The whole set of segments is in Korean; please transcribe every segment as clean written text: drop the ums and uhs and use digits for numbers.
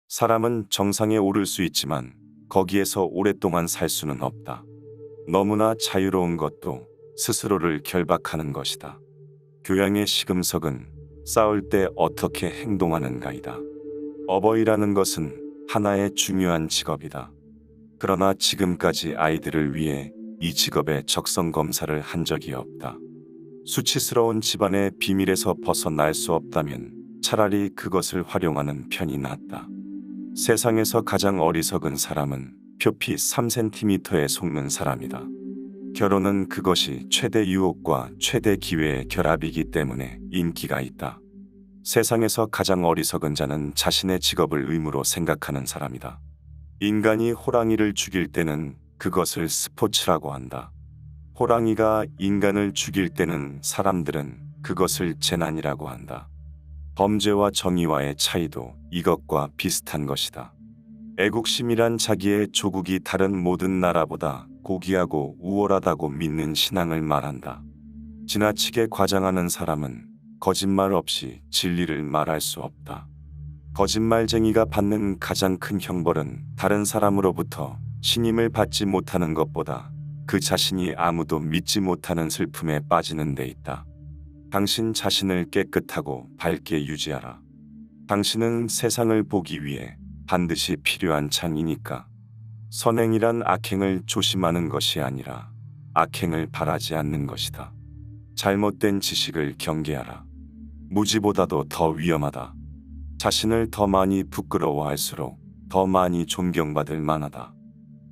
사람은 정상에 오를 수 있지만 거기에서 오랫동안 살 수는 없다. 너무나 자유로운 것도 스스로를 결박하는 것이다. 교양의 시금석은 싸울 때 어떻게 행동하는가이다. 어버이라는 것은 하나의 중요한 직업이다. 그러나 지금까지 아이들을 위해 이 직업의 적성 검사를 한 적이 없다. 수치스러운 집안의 비밀에서 벗어날 수 없다면 차라리 그것을 활용하는 편이 낫다. 세상에서 가장 어리석은 사람은 표피 3cm에 속는 사람이다. 결혼은 그것이 최대 유혹과 최대 기회의 결합이기 때문에 인기가 있다. 세상에서 가장 어리석은 자는 자신의 직업을 의무로 생각하는 사람이다. 인간이 호랑이를 죽일 때는 그것을 스포츠라고 한다. 호랑이가 인간을 죽일 때는 사람들은 그것을 재난이라고 한다. 범죄와 정의와의 차이도 이것과 비슷한 것이다. 애국심이란 자기의 조국이 다른 모든 나라보다 고귀하고 우월하다고 믿는 신앙을 말한다. 지나치게 과장하는 사람은 거짓말 없이 진리를 말할 수 없다. 거짓말쟁이가 받는 가장 큰 형벌은 다른 사람으로부터 신임을 받지 못하는 것보다 그 자신이 아무도 믿지 못하는 슬픔에 빠지는 데 있다. 당신 자신을 깨끗하고 밝게 유지하라. 당신은 세상을 보기 위해 반드시 필요한 창이니까. 선행이란 악행을 조심하는 것이 아니라 악행을 바라지 않는 것이다. 잘못된 지식을 경계하라. 무지보다도 더 위험하다. 자신을 더 많이 부끄러워할수록 더 많이 존경받을 만하다.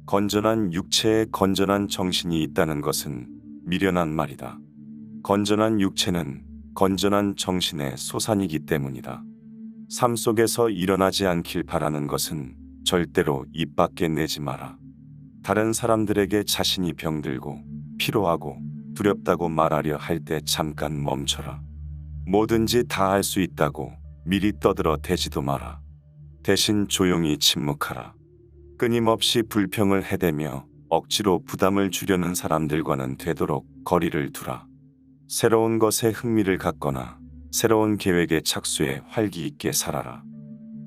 건전한 육체에 건전한 정신이 있다는 것은 미련한 말이다. 건전한 육체는 건전한 정신의 소산이기 때문이다. 삶 속에서 일어나지 않길 바라는 것은 절대로 입 밖에 내지 마라. 다른 사람들에게 자신이 병들고 피로하고 두렵다고 말하려 할 때 잠깐 멈춰라. 뭐든지 다 할 수 있다고 미리 떠들어 대지도 마라. 대신 조용히 침묵하라. 끊임없이 불평을 해대며 억지로 부담을 주려는 사람들과는 되도록 거리를 두라. 새로운 것에 흥미를 갖거나 새로운 계획에 착수해 활기 있게 살아라.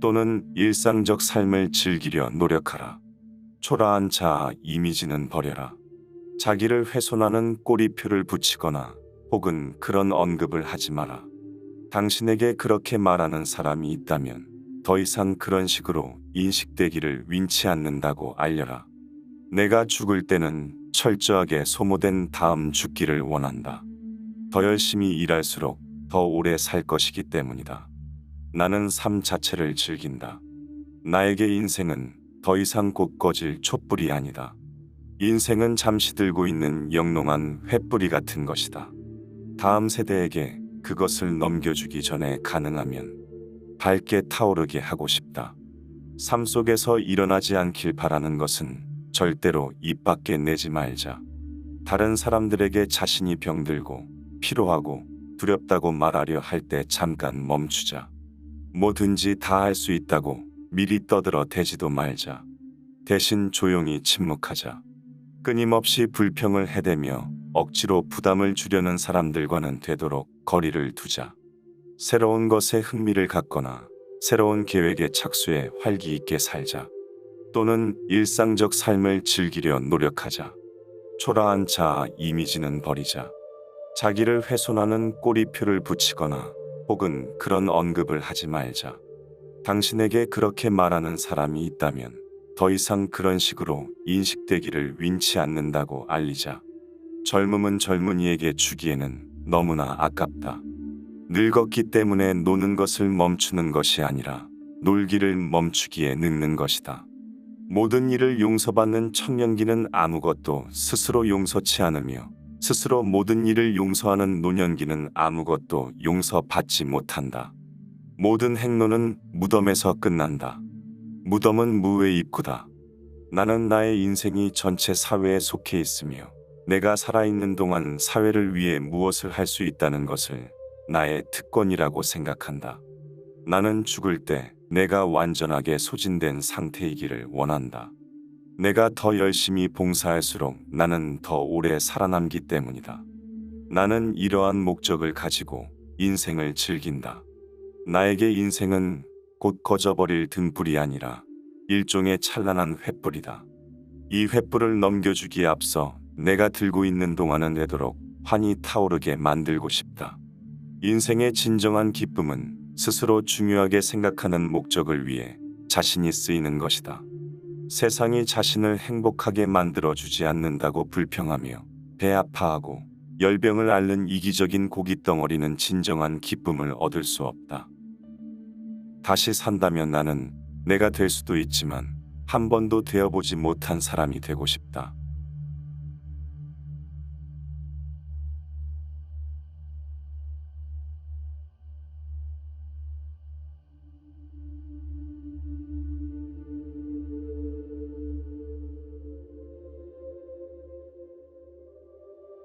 또는 일상적 삶을 즐기려 노력하라. 초라한 자아 이미지는 버려라. 자기를 훼손하는 꼬리표를 붙이거나 혹은 그런 언급을 하지 마라. 당신에게 그렇게 말하는 사람이 있다면 더 이상 그런 식으로 인식되기를 윈치 않는다고 알려라. 내가 죽을 때는 철저하게 소모된 다음 죽기를 원한다. 더 열심히 일할수록 더 오래 살 것이기 때문이다. 나는 삶 자체를 즐긴다. 나에게 인생은 더 이상 곧 꺼질 촛불이 아니다. 인생은 잠시 들고 있는 영롱한 횃불이 같은 것이다. 다음 세대에게 그것을 넘겨주기 전에 가능하면 밝게 타오르게 하고 싶다. 삶 속에서 일어나지 않길 바라는 것은 절대로 입 밖에 내지 말자. 다른 사람들에게 자신이 병들고 피로하고 두렵다고 말하려 할 때 잠깐 멈추자. 뭐든지 다 할 수 있다고 미리 떠들어 대지도 말자. 대신 조용히 침묵하자. 끊임없이 불평을 해대며 억지로 부담을 주려는 사람들과는 되도록 거리를 두자. 새로운 것에 흥미를 갖거나 새로운 계획에 착수해 활기 있게 살자. 또는 일상적 삶을 즐기려 노력하자. 초라한 자아 이미지는 버리자. 자기를 훼손하는 꼬리표를 붙이거나 혹은 그런 언급을 하지 말자. 당신에게 그렇게 말하는 사람이 있다면 더 이상 그런 식으로 인식되기를 윈치 않는다고 알리자. 젊음은 젊은이에게 주기에는 너무나 아깝다. 늙었기 때문에 노는 것을 멈추는 것이 아니라 놀기를 멈추기에 늙는 것이다. 모든 일을 용서받는 청년기는 아무것도 스스로 용서치 않으며 스스로 모든 일을 용서하는 노년기는 아무것도 용서받지 못한다. 모든 행로는 무덤에서 끝난다. 무덤은 무의 입구다. 나는 나의 인생이 전체 사회에 속해 있으며 내가 살아있는 동안 사회를 위해 무엇을 할 수 있다는 것을 나의 특권이라고 생각한다. 나는 죽을 때 내가 완전하게 소진된 상태이기를 원한다. 내가 더 열심히 봉사할수록 나는 더 오래 살아남기 때문이다. 나는 이러한 목적을 가지고 인생을 즐긴다. 나에게 인생은 곧 꺼져버릴 등불이 아니라 일종의 찬란한 횃불이다. 이 횃불을 넘겨주기에 앞서 내가 들고 있는 동안은 되도록 환히 타오르게 만들고 싶다. 인생의 진정한 기쁨은 스스로 중요하게 생각하는 목적을 위해 자신이 쓰이는 것이다. 세상이 자신을 행복하게 만들어주지 않는다고 불평하며 배 아파하고 열병을 앓는 이기적인 고깃덩어리는 진정한 기쁨을 얻을 수 없다. 다시 산다면 나는 내가 될 수도 있지만 한 번도 되어보지 못한 사람이 되고 싶다.